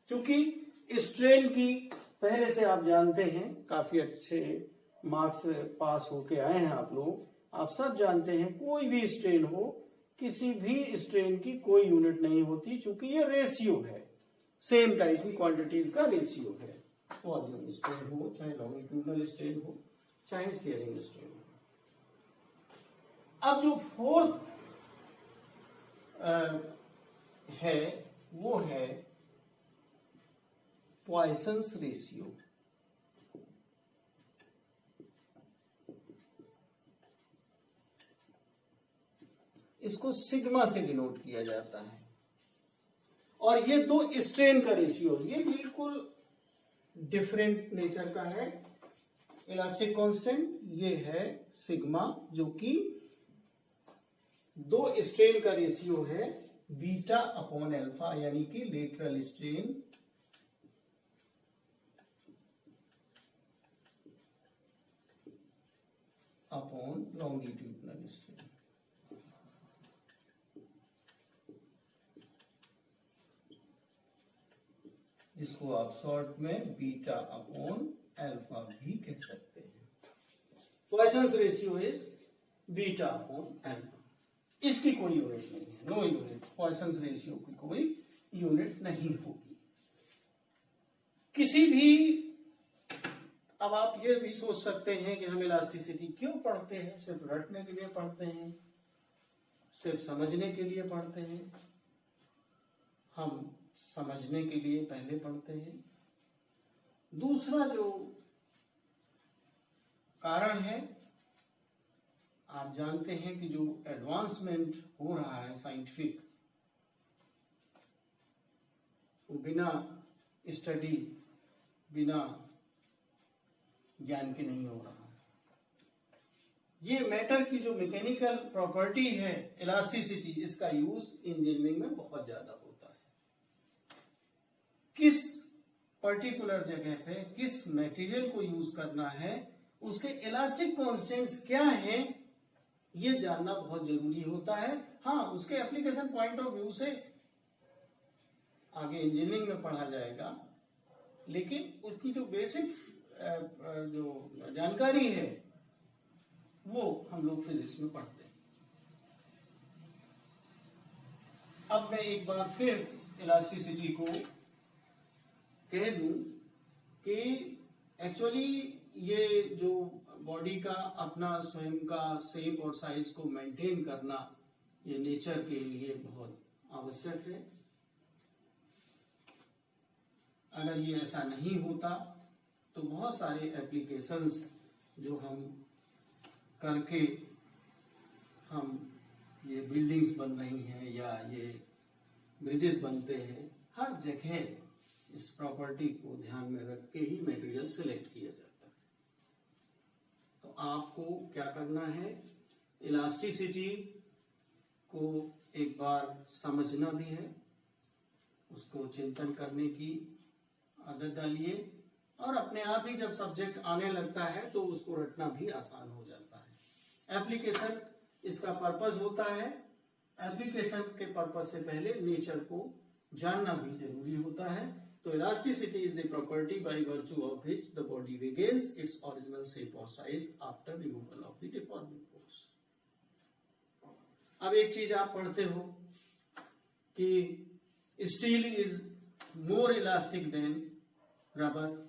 क्योंकि स्ट्रेन की पहले से आप जानते हैं, काफी अच्छे मार्क्स पास होके आए हैं आप लोग, आप सब जानते हैं कोई भी स्ट्रेन हो, किसी भी स्ट्रेन की कोई यूनिट नहीं होती, क्योंकि ये रेशियो है, सेम टाइप की क्वांटिटीज का रेशियो है। वॉल्यूम स्ट्रेन हो, चाहे लॉन्गिट्यूडनल स्ट्रेन हो, चाहे शेयरिंग स्ट्रेन हो। अब जो फोर्थ है वो है पॉइसन्स रेशियो। इसको सिग्मा से डिनोट किया जाता है, और ये दो स्ट्रेन का रेशियो, ये बिल्कुल डिफरेंट नेचर का है। इलास्टिक कांस्टेंट ये है सिग्मा, जो कि दो स्ट्रेन का रेशियो है बीटा अपॉन अल्फा, यानी कि lateral strain upon longitudinal strain. जिसको आप शॉर्ट में बीटा अपॉन अल्फा भी कह सकते हैं। Poisson's ratio is beta upon alpha. इसकी कोई यूनिट नहीं है, नो यूनिट। पॉइसन्स रेशियो की कोई यूनिट नहीं होगी किसी भी। अब आप ये भी सोच सकते हैं कि हम इलास्टिसिटी क्यों पढ़ते हैं? सिर्फ रटने के लिए पढ़ते हैं? सिर्फ समझने के लिए पढ़ते हैं? हम समझने के लिए पहले पढ़ते हैं। दूसरा जो कारण है, आप जानते हैं कि जो एडवांसमेंट हो रहा है साइंटिफिक, वो बिना स्टडी, बिना ज्ञान के नहीं हो रहा। ये मैटर की जो मैकेनिकल प्रॉपर्टी है इलास्टिसिटी, इसका यूज इंजीनियरिंग में बहुत ज्यादा होता है। किस पर्टिकुलर जगह पे किस मटेरियल को यूज करना है, उसके इलास्टिक कांस्टेंट्स क्या हैं, ये जानना बहुत जरूरी होता है। हाँ, उसके एप्लीकेशन पॉइंट ऑफ व्यू से आगे इंजीनियरिंग में पढ़ा जाएगा, लेकिन उसकी जो बेसिक जो जानकारी है वो हम लोग फिजिक्स में पढ़ते हैं। अब मैं एक बार फिर इलास्टिसिटी को कह दूं कि एक्चुअली ये जो बॉडी का अपना स्वयं का शेप और साइज को मेंटेन करना, ये नेचर के लिए बहुत आवश्यक है। अगर ये ऐसा नहीं होता तो बहुत सारे एप्लीकेशंस जो हम करके हम ये बिल्डिंग्स बन रही हैं या ये ब्रिजेस बनते हैं, हर जगह इस प्रॉपर्टी को ध्यान में रख के ही मटेरियल सिलेक्ट किया जाता है। तो आपको क्या करना है, इलास्टिसिटी को एक बार समझना भी है, उसको चिंतन करने की आदत डालिए, और अपने आप ही जब सब्जेक्ट आने लगता है तो उसको रटना भी आसान हो जाता है। एप्लीकेशन इसका पर्पस होता है। एप्लीकेशन के पर्पस से पहले नेचर को जानना भी जरूरी होता है। तो elasticity is the property by virtue of which the body regains its original shape और size after removal of the deforming force. अब एक चीज आप पढ़ते हो कि steel is more elastic than rubber.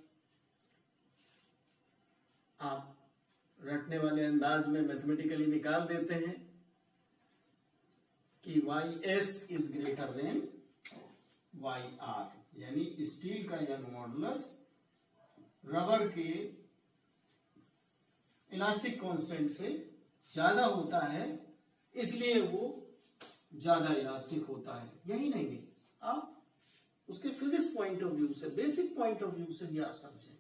आप रटने वाले अंदाज में मैथमेटिकली निकाल देते हैं कि YS is greater than YR, यानी स्टील का यंग मॉडुलस रबर के इलास्टिक कांस्टेंट से ज्यादा होता है, इसलिए वो ज्यादा इलास्टिक होता है। यही नहीं, आप उसके फिजिक्स पॉइंट ऑफ व्यू से, बेसिक पॉइंट ऑफ व्यू से भी आप समझें।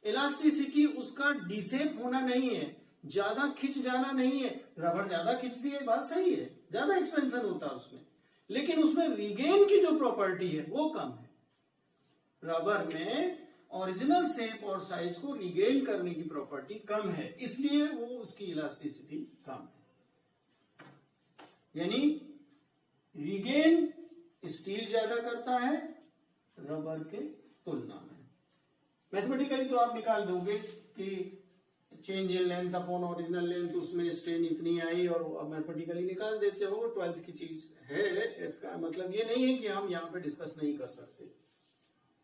इलास्टिसिटी उसका डिसेप होना नहीं है, ज्यादा खिंच जाना नहीं है। रबर ज्यादा खिंचती है, बात सही है, ज्यादा एक्सपेंशन होता है उसमें, लेकिन उसमें रिगेन की जो प्रॉपर्टी है वो कम है। रबर में ओरिजिनल शेप और साइज को रिगेन करने की प्रॉपर्टी कम है, इसलिए वो उसकी इलास्टिसिटी कम है। यानी रिगेन स्टील ज्यादा करता है, रबर वर्ग के तुलना में। मैथमेटिकली तो आप निकाल दोगे कि change in length upon original length, उसमें स्ट्रेन इतनी आई, और मैथमेटिकली निकाल देते हो, 12th की चीज है। इसका मतलब ये नहीं है कि हम यहाँ पे डिस्कस नहीं कर सकते।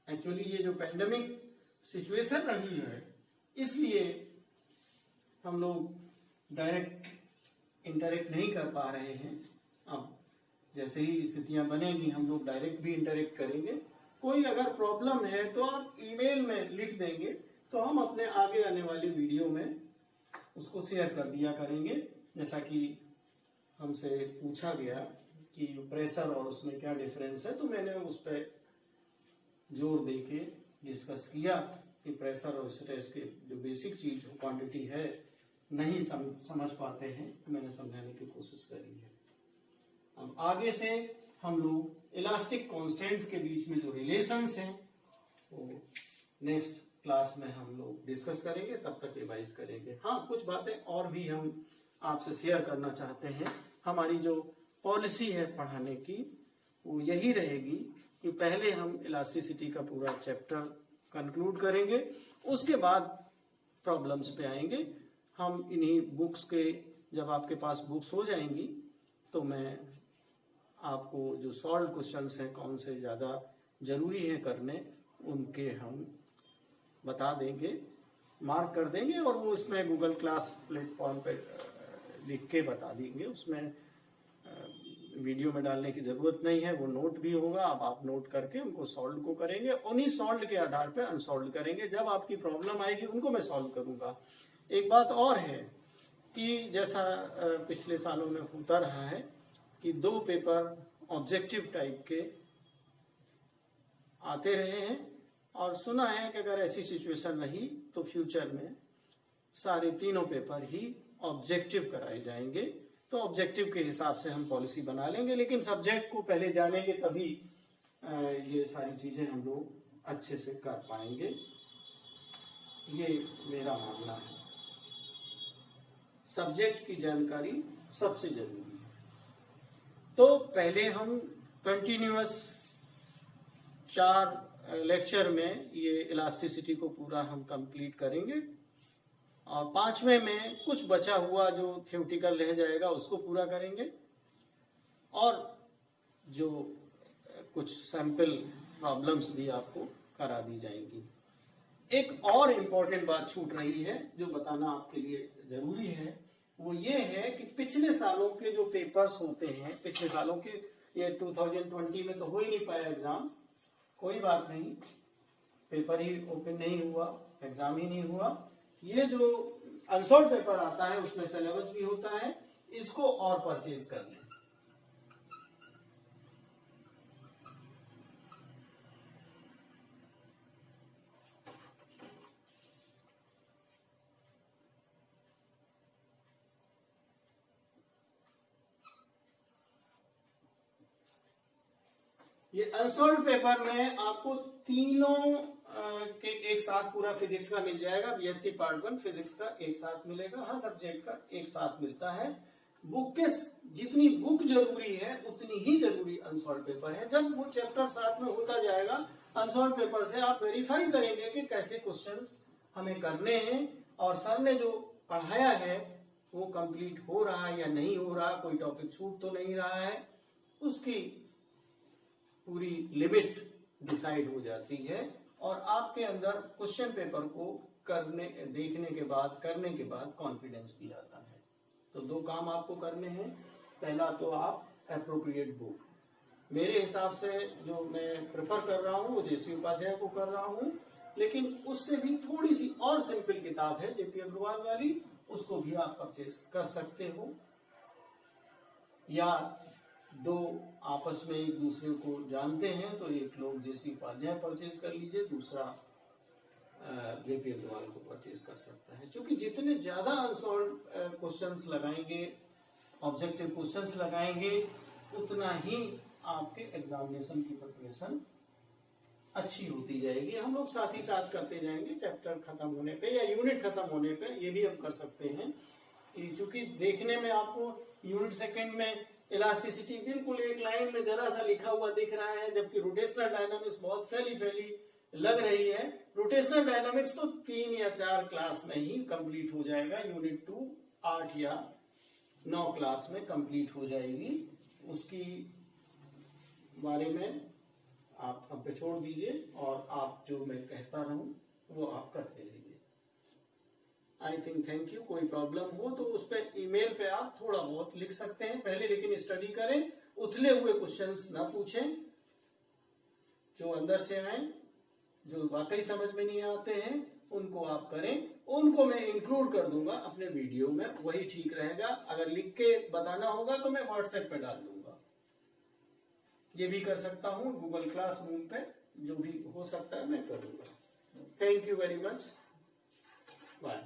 एक्चुअली ये जो पैंडेमिक सिचुएशन रही है, इसलिए हम लोग डायरेक्ट इंटरेक्ट नहीं कर पा रहे हैं। अब जैसे ही स्थितियां बनेंगी हम लोग डायरेक्ट भी इंटरेक्ट करेंगे। कोई अगर प्रॉब्लम है तो आप ईमेल में लिख देंगे, तो हम अपने आगे आने वाली वीडियो में उसको शेयर कर दिया करेंगे। जैसा कि हमसे पूछा गया कि प्रेशर और उसमें क्या डिफरेंस है, तो मैंने उस पर जोर दे के डिस्कस किया कि प्रेशर और स्ट्रेस के जो बेसिक चीज क्वांटिटी है नहीं समझ पाते हैं, तो मैंने समझाने की कोशिश करी है। अब आगे से हम लोग इलास्टिक कांस्टेंट्स के बीच में जो रिलेशंस हैं वो नेक्स्ट क्लास में हम लोग डिस्कस करेंगे, तब तक रिवाइज करेंगे। हाँ, कुछ बातें और भी हम आपसे शेयर करना चाहते हैं। हमारी जो पॉलिसी है पढ़ाने की वो यही रहेगी कि पहले हम इलास्टिसिटी का पूरा चैप्टर कंक्लूड करेंगे, उसके बाद प्रॉब्लम्स पे आएंगे। हम इन्हीं बुक्स के, जब आपके पास बुक्स हो जाएंगी तो मैं आपको जो सॉल्व क्वेश्चंस हैं कौन से ज़्यादा जरूरी है करने, उनके हम बता देंगे, मार्क कर देंगे, और वो इसमें गूगल क्लास प्लेटफॉर्म पे लिख के बता देंगे। उसमें वीडियो में डालने की जरूरत नहीं है, वो नोट भी होगा। अब आप नोट करके उनको सॉल्व को करेंगे, उन्हीं सॉल्व के आधार पे अनसॉल्व करेंगे। जब आपकी प्रॉब्लम आएगी उनको मैं सॉल्व करूंगा। एक बात और है कि जैसा पिछले सालों में होता रहा है कि 2 पेपर ऑब्जेक्टिव टाइप के आते रहे हैं, और सुना है कि अगर ऐसी सिचुएशन रही तो फ्यूचर में सारे तीनों पेपर ही ऑब्जेक्टिव कराए जाएंगे। तो ऑब्जेक्टिव के हिसाब से हम पॉलिसी बना लेंगे, लेकिन सब्जेक्ट को पहले जानेंगे तभी ये सारी चीजें हम लोग अच्छे से कर पाएंगे। ये मेरा मानना है। सब्जेक्ट की जानकारी सबसे जरूरी है। तो पहले हम कंटिन्यूअस 4 लेक्चर में ये इलास्टिसिटी को पूरा हम कंप्लीट करेंगे, और 5वें में कुछ बचा हुआ जो थ्योरेटिकल रह जाएगा उसको पूरा करेंगे, और जो कुछ सैंपल प्रॉब्लम्स भी आपको करा दी जाएंगी। एक और इम्पोर्टेंट बात छूट रही है जो बताना आपके लिए जरूरी है, वो ये है कि पिछले सालों के जो पेपर्स होते हैं, पिछले सालों के, ये 2020 में तो हो ही नहीं पाया एग्जाम, कोई बात नहीं, पेपर ही ओपन नहीं हुआ, एग्जाम ही नहीं हुआ। ये जो अनसॉल्व पेपर आता है उसमें सिलेबस भी होता है, इसको और परचेज कर लें। ये अनसॉल्व पेपर में आपको तीनों के एक साथ पूरा फिजिक्स का मिल जाएगा। बीएससी पार्ट 1 फिजिक्स का एक साथ मिलेगा, हर सब्जेक्ट का एक साथ मिलता है। बुक के जितनी बुक जरूरी है उतनी ही जरूरी अनसॉल्व पेपर है। जब वो चैप्टर साथ में होता जाएगा, अनसॉल्व पेपर से आप वेरीफाई करेंगे कि कैसे क्वेश्चंस हमें करने हैं, और सर ने जो पढ़ाया है वो कंप्लीट हो रहा है या नहीं हो रहा, कोई टॉपिक छूट तो नहीं रहा है, उसकी पूरी लिमिट डिसाइड हो जाती है। और आपके अंदर क्वेश्चन पेपर को देखने के बाद करने के बाद कॉन्फिडेंस भी आता है। तो 2 काम आपको करने हैं। पहला तो आप एप्रोप्रिएट बुक, मेरे हिसाब से जो मैं प्रेफर कर रहा हूँ वो जेसी उपाध्याय को कर रहा हूँ, लेकिन उससे भी थोड़ी सी और सिंपल किताब है जेपी अग्रवाल वाली, उसको भी आप परचेज कर सकते हो। या 2 आपस में एक दूसरे को जानते हैं तो एक लोग जेसी उपाध्याय परचेज कर लीजिए, दूसरा जेपी अग्रवाल को परचेज कर सकता है। क्योंकि जितने ज्यादा अनसॉल्व क्वेश्चंस लगाएंगे, ऑब्जेक्टिव क्वेश्चंस लगाएंगे, उतना ही आपके एग्जामिनेशन की प्रिपरेशन अच्छी होती जाएगी। हम लोग साथ ही साथ करते जाएंगे, चैप्टर खत्म होने पे या यूनिट खत्म होने पे ये भी हम कर सकते हैं कि चूंकि देखने में आपको यूनिट सेकंड में इलास्टिसिटी बिल्कुल एक लाइन में जरा सा लिखा हुआ दिख रहा है, जबकि रोटेशनल डायनामिक्स बहुत फैली फैली लग रही है। रोटेशनल डायनामिक्स तो 3 या 4 क्लास में ही कंप्लीट हो जाएगा। यूनिट 2 8 या 9 क्लास में कंप्लीट हो जाएगी। उसकी बारे में आप अब पे छोड़ दीजिए और आप जो मैं कहता रहूं वो आप करते रहिए। I think thank you. कोई प्रॉब्लम हो तो उस पर ईमेल पे आप थोड़ा बहुत लिख सकते हैं पहले, लेकिन स्टडी करें, उथले हुए क्वेश्चंस ना पूछें, जो अंदर से आए, जो वाकई समझ में नहीं आते हैं उनको आप करें। उनको मैं इंक्लूड कर दूंगा अपने वीडियो में, वही ठीक रहेगा। अगर लिख के बताना होगा तो मैं व्हाट्सएप पे डाल दूंगा, ये भी कर सकता हूं। गूगल क्लासरूम पे जो भी हो सकता है मैं करूंगा। Thank you very much, bye.